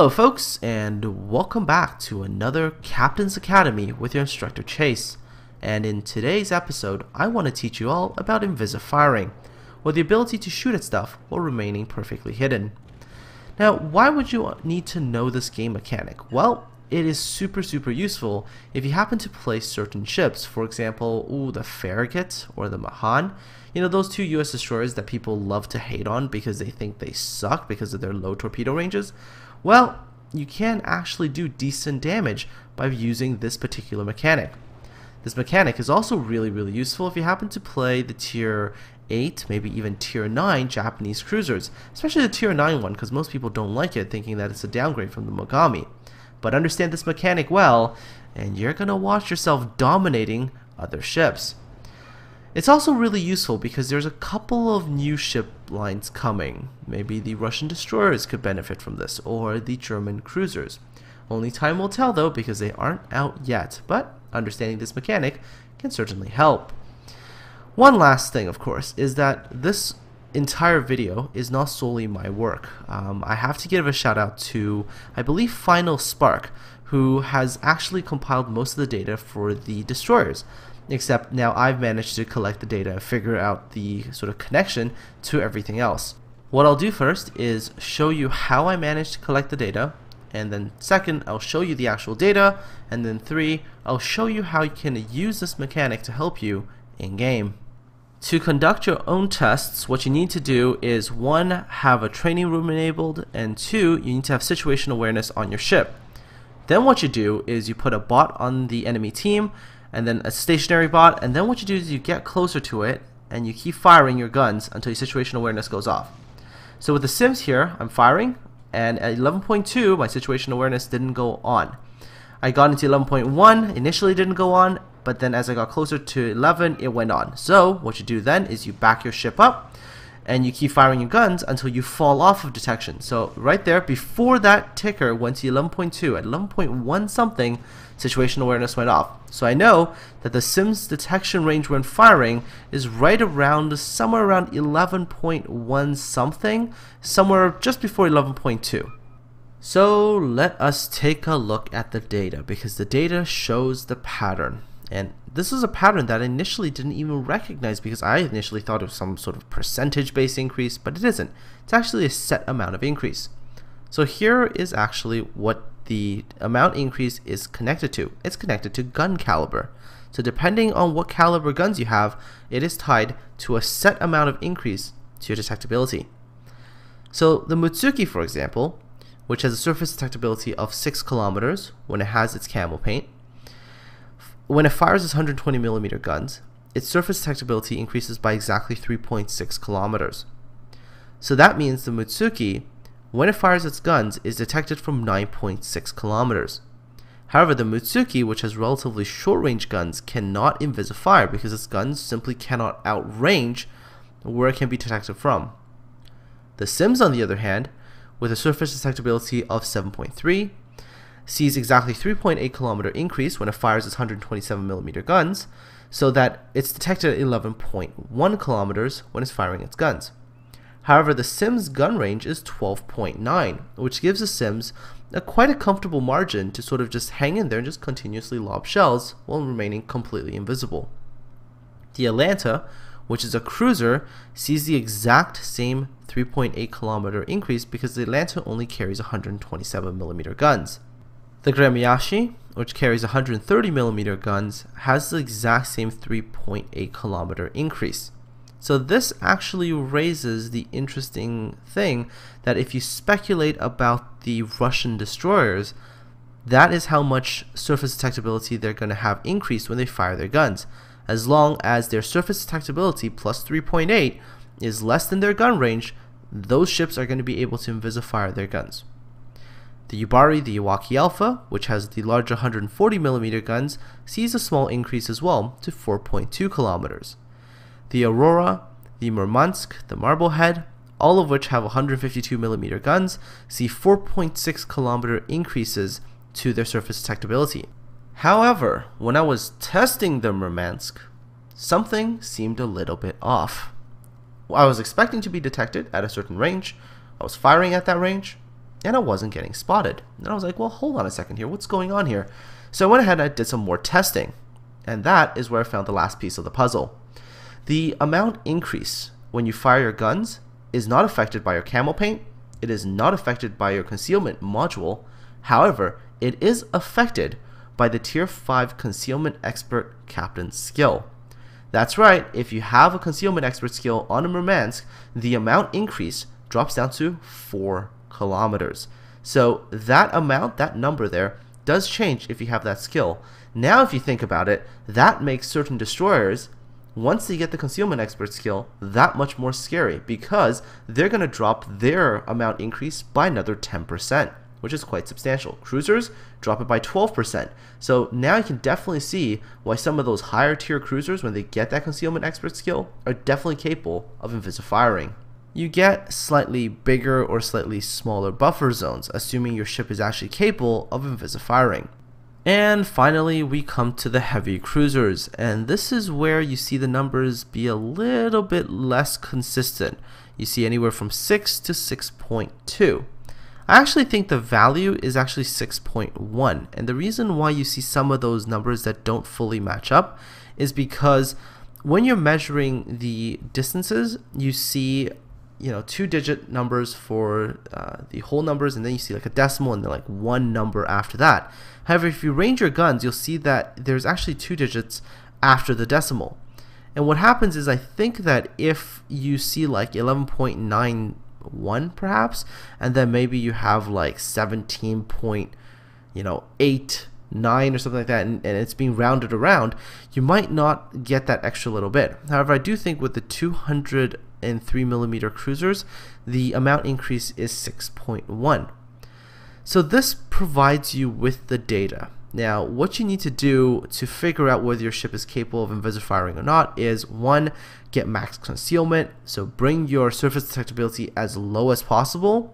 Hello folks, and welcome back to another Captain's Academy with your instructor Chase. And in today's episode, I want to teach you all about invisifiring, or the ability to shoot at stuff while remaining perfectly hidden. Now, why would you need to know this game mechanic? Well, it is super useful if you happen to play certain ships. For example, the Farragut or the Mahan. You know, those two US destroyers that people love to hate on because they think they suck because of their low torpedo ranges. Well, you can actually do decent damage by using this particular mechanic. This mechanic is also really useful if you happen to play the tier 8, maybe even tier 9 Japanese cruisers, especially the tier 9 one, because most people don't like it, thinking that it's a downgrade from the Mogami. But understand this mechanic well, and you're gonna watch yourself dominating other ships. It's also really useful because there's a couple of new ship lines coming. Maybe the Russian destroyers could benefit from this, or the German cruisers. Only time will tell though, because they aren't out yet, but understanding this mechanic can certainly help. One last thing, of course, is that this entire video is not solely my work. I have to give a shout out to, I believe, Final Spark, who has actually compiled most of the data for the destroyers. Except now I've managed to collect the data and figure out the sort of connection to everything else. What I'll do first is show you how I managed to collect the data, and then second, I'll show you the actual data, and then 3, I'll show you how you can use this mechanic to help you in game. To conduct your own tests, what you need to do is 1, have a training room enabled, and 2, you need to have situation awareness on your ship. Then what you do is you put a bot on the enemy team, and then a stationary bot, and then what you do is you get closer to it and you keep firing your guns until your situation awareness goes off. So with the Sims here, I'm firing, and at 11.2 my situation awareness didn't go on. I got into 11.1, initially didn't go on, but then as I got closer to 11 it went on. So what you do then is you back your ship up and you keep firing your guns until you fall off of detection. So right there, before that ticker went to 11.2, at 11.1 something, situation awareness went off. So I know that the Sim's detection range when firing is right around, somewhere around 11.1 something, somewhere just before 11.2. So let us take a look at the data, because the data shows the pattern. And this is a pattern that I initially didn't even recognize, because I initially thought it was some sort of percentage-based increase, but it isn't. It's actually a set amount of increase. So here is actually what the amount increase is connected to. It's connected to gun caliber. So depending on what caliber guns you have, it is tied to a set amount of increase to your detectability. So the Mutsuki, for example, which has a surface detectability of 6 kilometers when it has its camo paint, when it fires its 120mm guns, its surface detectability increases by exactly 3.6 kilometers. So that means the Mutsuki, when it fires its guns, is detected from 9.6 kilometers. However, the Mutsuki, which has relatively short-range guns, cannot invisifire because its guns simply cannot outrange where it can be detected from. The Sims, on the other hand, with a surface detectability of 7.3, sees exactly 3.8 kilometer increase when it fires its 127mm guns, so that it's detected at 11.1 kilometers when it's firing its guns. However, the Sim's gun range is 12.9, which gives the Sims quite a comfortable margin to sort of just hang in there and just continuously lob shells while remaining completely invisible. The Atlanta, which is a cruiser, sees the exact same 3.8 kilometer increase because the Atlanta only carries 127mm guns. The Gremiashi, which carries 130mm guns, has the exact same 3.8 kilometer increase. So this actually raises the interesting thing that if you speculate about the Russian destroyers, that is how much surface detectability they're going to have increased when they fire their guns. As long as their surface detectability plus 3.8 is less than their gun range, those ships are going to be able to invisifire their guns. The Yubari, the Iwaki Alpha, which has the larger 140mm guns, sees a small increase as well to 4.2 kilometers. The Aurora, the Murmansk, the Marblehead, all of which have 152mm guns, see 4.6 kilometer increases to their surface detectability. However, when I was testing the Murmansk, something seemed a little bit off. I was expecting to be detected at a certain range, I was firing at that range, and I wasn't getting spotted. And I was like, well, hold on a second here, what's going on here? So I went ahead and I did some more testing, and that is where I found the last piece of the puzzle. The amount increase when you fire your guns is not affected by your camo paint, it is not affected by your concealment module. However, it is affected by the Tier 5 Concealment Expert Captain skill. That's right, if you have a Concealment Expert skill on a Murmansk, the amount increase drops down to 4 kilometers. So that amount, that number there, does change if you have that skill. Now if you think about it, that makes certain destroyers, once they get the Concealment Expert skill, that much more scary, because they're going to drop their amount increase by another 10%, which is quite substantial. Cruisers drop it by 12%. So now you can definitely see why some of those higher tier cruisers, when they get that Concealment Expert skill, are definitely capable of invisifiring. You get slightly bigger or slightly smaller buffer zones, assuming your ship is actually capable of invisifiring. And finally, we come to the heavy cruisers, and this is where you see the numbers be a little bit less consistent. You see anywhere from 6 to 6.2. I actually think the value is actually 6.1, and the reason why you see some of those numbers that don't fully match up is because when you're measuring the distances, you see 2-digit numbers for the whole numbers, and then you see like a decimal and then like one number after that. However, if you range your guns, you'll see that there's actually 2 digits after the decimal. And what happens is, I think that if you see like 11.91 perhaps, and then maybe you have like 17.89 or something like that, and it's being rounded around, you might not get that extra little bit. However, I do think with the 203mm cruisers, the amount increase is 6.1. So this provides you with the data. Now, what you need to do to figure out whether your ship is capable of invisifiring or not is, 1, get max concealment, so bring your surface detectability as low as possible,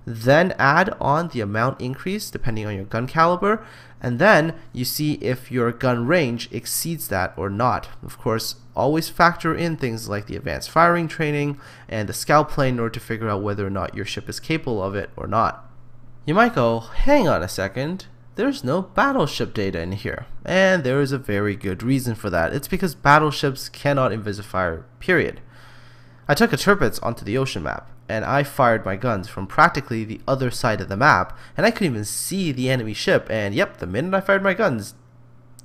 then add on the amount increase depending on your gun caliber, and then you see if your gun range exceeds that or not. Of course, always factor in things like the advanced firing training and the scout plane in order to figure out whether or not your ship is capable of it or not. You might go, hang on a second, there's no battleship data in here, and there is a very good reason for that. It's because battleships cannot invisify, period. I took a Tirpitz onto the ocean map, and I fired my guns from practically the other side of the map, and I couldn't even see the enemy ship, and yep, the minute I fired my guns,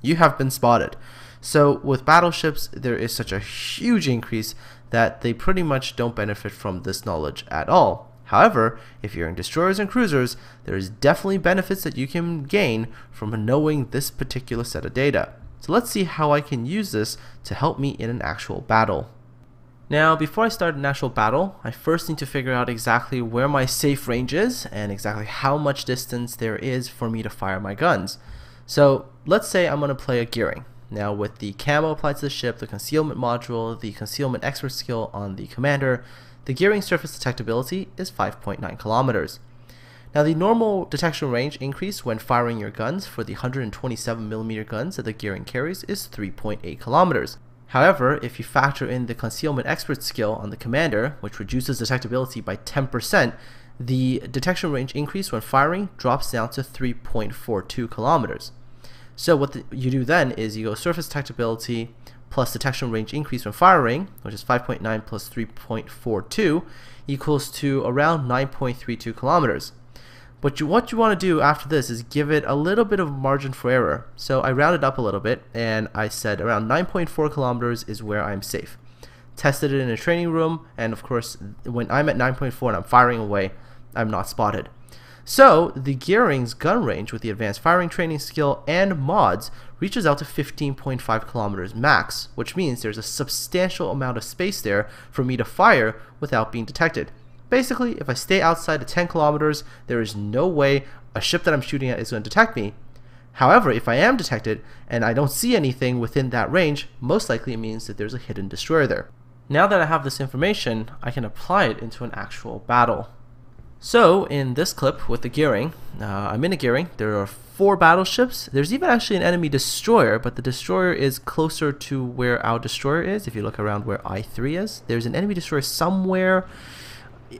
you have been spotted. So with battleships, there is such a huge increase that they pretty much don't benefit from this knowledge at all. However, if you're in destroyers and cruisers, there is definitely benefits that you can gain from knowing this particular set of data. So let's see how I can use this to help me in an actual battle. Now, before I start an actual battle, I first need to figure out exactly where my safe range is and exactly how much distance there is for me to fire my guns. So let's say I'm going to play a gearing. Now, with the camo applied to the ship, the concealment module, the concealment expert skill on the commander, the gearing surface detectability is 5.9 kilometers. Now, the normal detection range increase when firing your guns for the 127mm guns that the gearing carries is 3.8 kilometers. However, if you factor in the concealment expert skill on the commander, which reduces detectability by 10%, the detection range increase when firing drops down to 3.42 kilometers. So what you do then is you go surface detectability plus detection range increase when firing, which is 5.9 plus 3.42, equals to around 9.32 kilometers. But what you want to do after this is give it a little bit of margin for error. So I rounded up a little bit, and I said around 9.4 kilometers is where I'm safe. Tested it in a training room, and of course, when I'm at 9.4 and I'm firing away, I'm not spotted. So the gearing's gun range with the advanced firing training skill and mods reaches out to 15.5 kilometers max, which means there's a substantial amount of space there for me to fire without being detected. Basically, if I stay outside of 10 kilometers, there is no way a ship that I'm shooting at is going to detect me. However, if I am detected and I don't see anything within that range, most likely it means that there's a hidden destroyer there. Now that I have this information, I can apply it into an actual battle. So in this clip with the gearing, I'm in a gearing. There are 4 battleships. There's even actually an enemy destroyer, but the destroyer is closer to where our destroyer is. If you look around where I-3 is, there's an enemy destroyer somewhere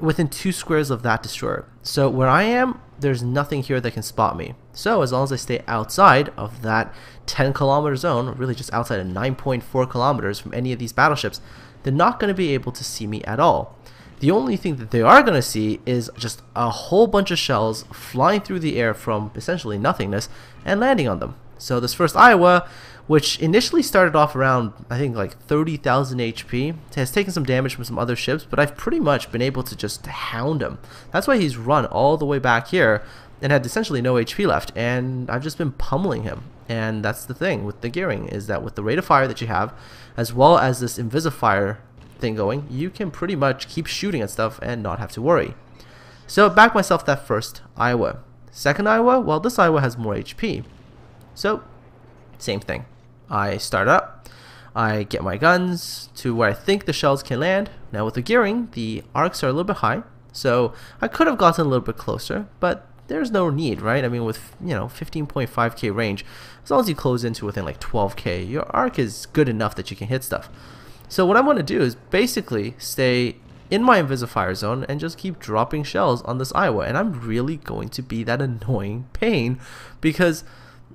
within 2 squares of that destroyer. So where I am, there's nothing here that can spot me. So as long as I stay outside of that 10-kilometer zone, really just outside of 9.4 kilometers from any of these battleships, they're not going to be able to see me at all. The only thing that they are going to see is just a whole bunch of shells flying through the air from essentially nothingness and landing on them. So this first Iowa, which initially started off around, I think, like 30,000 HP, has taken some damage from some other ships, but I've pretty much been able to just hound him. That's why he's run all the way back here and had essentially no HP left, and I've just been pummeling him. And that's the thing with the gearing, is that with the rate of fire that you have, as well as this Invisifire thing going, you can pretty much keep shooting at stuff and not have to worry. So back myself that first Iowa. Second Iowa, well, this Iowa has more HP. So same thing. I start up, I get my guns to where I think the shells can land. Now with the gearing, the arcs are a little bit high, so I could have gotten a little bit closer, but there's no need, right? I mean, with 15.5k range, as long as you close into within like 12k, your arc is good enough that you can hit stuff. So what I want to do is basically stay in my Invisifire zone and just keep dropping shells on this Iowa, and I'm really going to be that annoying pain because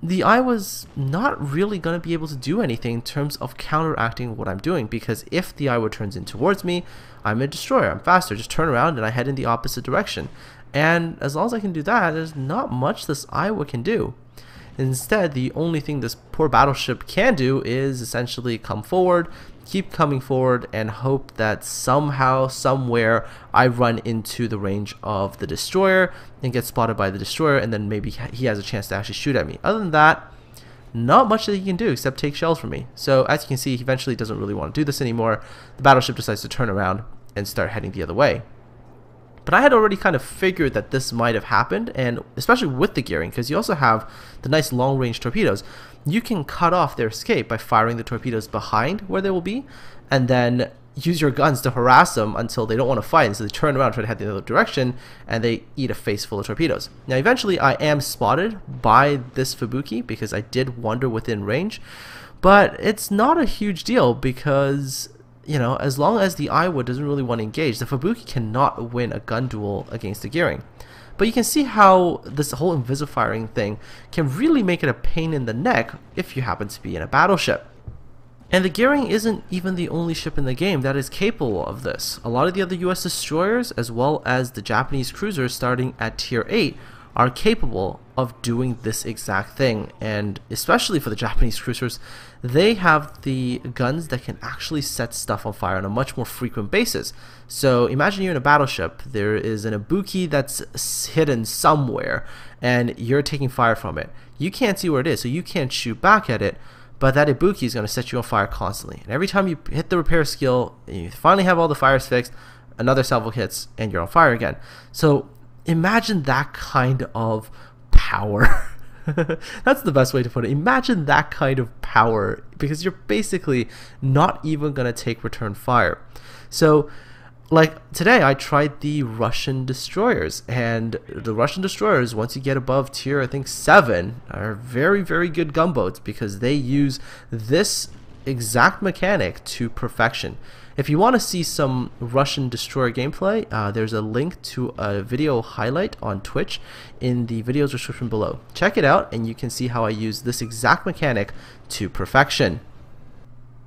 the Iowa's not really going to be able to do anything in terms of counteracting what I'm doing, because if the Iowa turns in towards me, I'm a destroyer, I'm faster, just turn around and I head in the opposite direction. And as long as I can do that, there's not much this Iowa can do. Instead, the only thing this poor battleship can do is essentially come forward, keep coming forward, and hope that somehow, somewhere, I run into the range of the destroyer and get spotted by the destroyer, and then maybe he has a chance to actually shoot at me. Other than that, not much that he can do except take shells from me. So as you can see, he eventually doesn't really want to do this anymore. The battleship decides to turn around and start heading the other way. But I had already kind of figured that this might have happened, and especially with the gearing, because you also have the nice long-range torpedoes. You can cut off their escape by firing the torpedoes behind where they will be, and then use your guns to harass them until they don't want to fight, and so they turn around and try to head the other direction, and they eat a face full of torpedoes. Now eventually I am spotted by this Fubuki because I did wander within range, but it's not a huge deal because as long as the Iowa doesn't really want to engage, the Fubuki cannot win a gun duel against the gearing. But you can see how this whole Invisifiring thing can really make it a pain in the neck if you happen to be in a battleship. And the gearing isn't even the only ship in the game that is capable of this. A lot of the other US destroyers, as well as the Japanese cruisers starting at tier 8, are capable of doing this exact thing. And especially for the Japanese cruisers, they have the guns that can actually set stuff on fire on a much more frequent basis. So imagine you're in a battleship, there is an Ibuki that's hidden somewhere and you're taking fire from it. You can't see where it is, so you can't shoot back at it, but that Ibuki is going to set you on fire constantly. And every time you hit the repair skill and you finally have all the fires fixed, another salvo hits and you're on fire again. So imagine that kind of power. That's the best way to put it. Imagine that kind of power, because you're basically not even going to take return fire. So like today I tried the Russian destroyers, and the Russian destroyers, once you get above tier I think 7, are very, very good gunboats because they use this exact mechanic to perfection. If you want to see some Russian destroyer gameplay, there's a link to a video highlight on Twitch in the video description below. Check it out and you can see how I use this exact mechanic to perfection.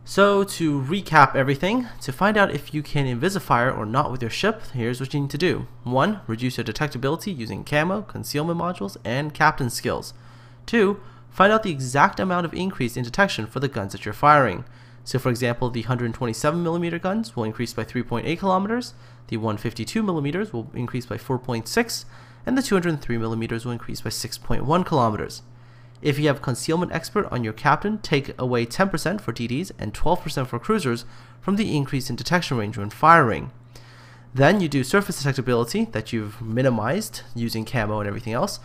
So to recap everything, to find out if you can Invisifire or not with your ship, here's what you need to do. 1. Reduce your detectability using camo, concealment modules, and captain skills. 2. Find out the exact amount of increase in detection for the guns that you're firing. So for example, the 127mm guns will increase by 3.8 kilometers, the 152mm will increase by 4.6, and the 203mm will increase by 6.1 kilometers. If you have Concealment Expert on your captain, take away 10% for DDs and 12% for cruisers from the increase in detection range when firing. Then you do surface detectability that you've minimized using camo and everything else,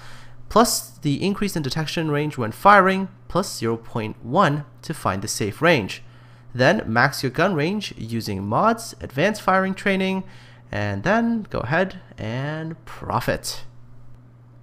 plus the increase in detection range when firing, plus 0.1 to find the safe range. Then max your gun range using mods, advanced firing training, and then go ahead and profit.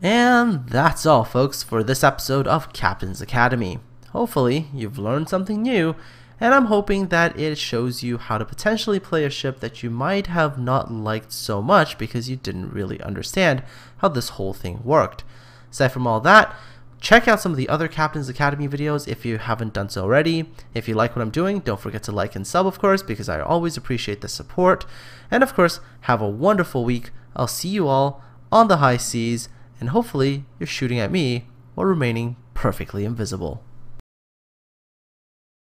And that's all, folks, for this episode of Captain's Academy. Hopefully you've learned something new and I'm hoping that it shows you how to potentially play a ship that you might have not liked so much because you didn't really understand how this whole thing worked. Aside from all that, check out some of the other Captain's Academy videos if you haven't done so already. If you like what I'm doing, don't forget to like and sub, of course, because I always appreciate the support. And of course, have a wonderful week. I'll see you all on the high seas, and hopefully you're shooting at me while remaining perfectly invisible.